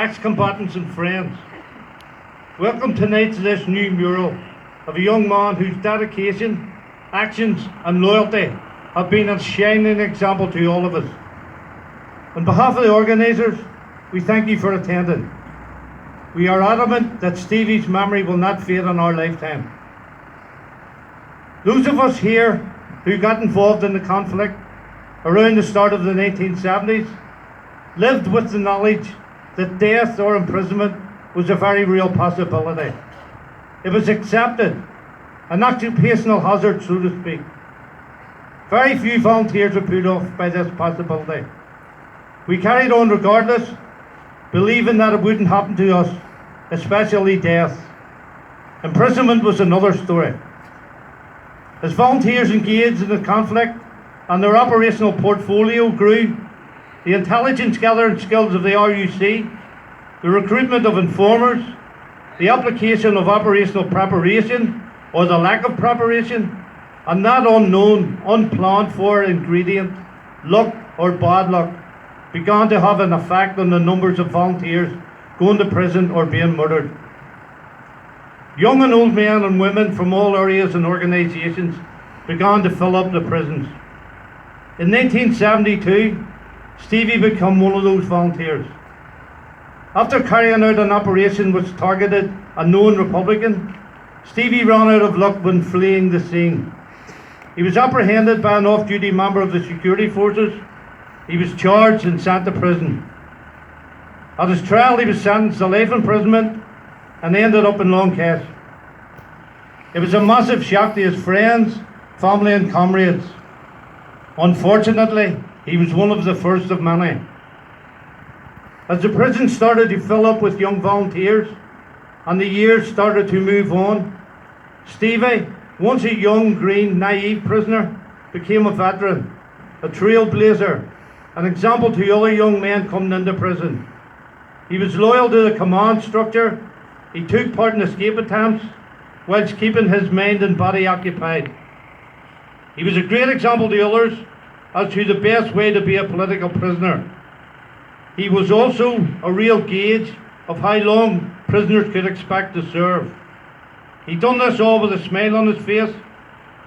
Ex-combatants and friends, welcome tonight to this new mural of a young man whose dedication, actions and loyalty have been a shining example to all of us. On behalf of the organisers, we thank you for attending. We are adamant that Stevie's memory will not fade in our lifetime. Those of us here who got involved in the conflict around the start of the 1970s lived with the knowledge that death or imprisonment was a very real possibility. It was accepted, an occupational hazard, so to speak. Very few volunteers were put off by this possibility. We carried on regardless, believing that it wouldn't happen to us, especially death. Imprisonment was another story. As volunteers engaged in the conflict and their operational portfolio grew, the intelligence gathering skills of the RUC, the recruitment of informers, the application of operational preparation or the lack of preparation, and that unknown, unplanned for ingredient, luck or bad luck, began to have an effect on the numbers of volunteers going to prison or being murdered. Young and old men and women from all areas and organisations began to fill up the prisons. In 1972, Stevie became one of those volunteers. After carrying out an operation which targeted a known Republican, Stevie ran out of luck when fleeing the scene. He was apprehended by an off-duty member of the security forces. He was charged and sent to prison. At his trial, he was sentenced to life imprisonment and ended up in Long Kesh. It was a massive shock to his friends, family and comrades. Unfortunately, he was one of the first of many. As the prison started to fill up with young volunteers and the years started to move on, Stevie, once a young, green, naive prisoner, became a veteran, a trailblazer, an example to other young men coming into prison. He was loyal to the command structure. He took part in escape attempts whilst keeping his mind and body occupied. He was a great example to others as to the best way to be a political prisoner. He was also a real gauge of how long prisoners could expect to serve. He done this all with a smile on his face,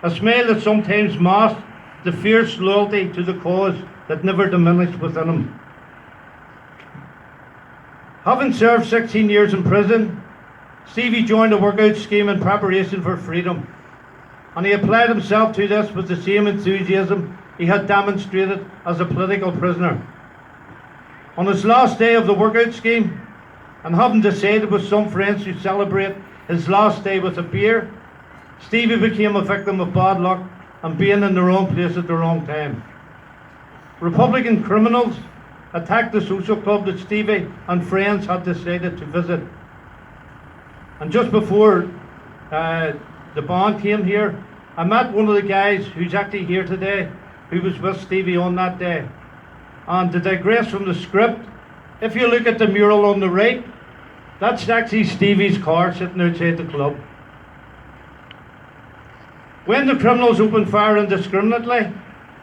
a smile that sometimes masked the fierce loyalty to the cause that never diminished within him. Having served 16 years in prison, Stevie joined a workout scheme in preparation for freedom, and he applied himself to this with the same enthusiasm he had demonstrated as a political prisoner. On his last day of the workout scheme, and having decided with some friends to celebrate his last day with a beer, Stevie became a victim of bad luck and being in the wrong place at the wrong time. Republican criminals attacked the social club that Stevie and friends had decided to visit. And just before the band came here, I met one of the guys who's actually here today, who was with Stevie on that day. And to digress from the script, if you look at the mural on the right, that's actually Stevie's car sitting outside the club. When the criminals opened fire indiscriminately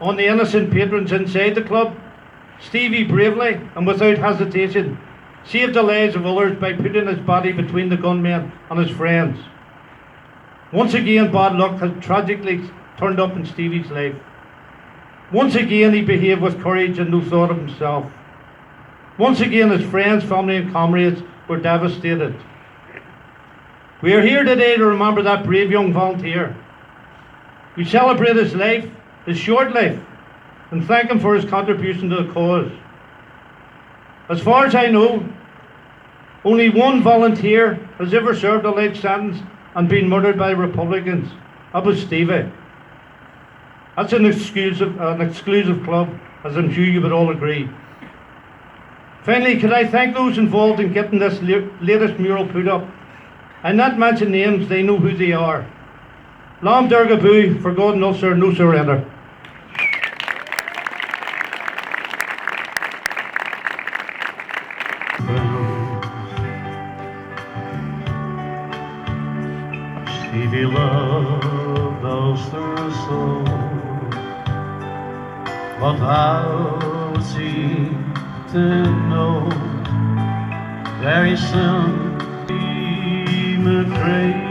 on the innocent patrons inside the club, Stevie bravely and without hesitation saved the lives of others by putting his body between the gunmen and his friends. Once again, bad luck had tragically turned up in Stevie's life. Once again, he behaved with courage and no thought of himself. Once again, his friends, family and comrades were devastated. We are here today to remember that brave young volunteer. We celebrate his life, his short life, and thank him for his contribution to the cause. As far as I know, only one volunteer has ever served a life sentence and been murdered by Republicans. That was Stevie. That's an exclusive club, as I'm sure you would all agree. Finally, could I thank those involved in getting this latest mural put up? I not mention names, they know who they are. Lam Dergabu, for God and Ulster, no surrender. Stevie loved Ulster so, but how was he to know? Very soon, STEVIE McREA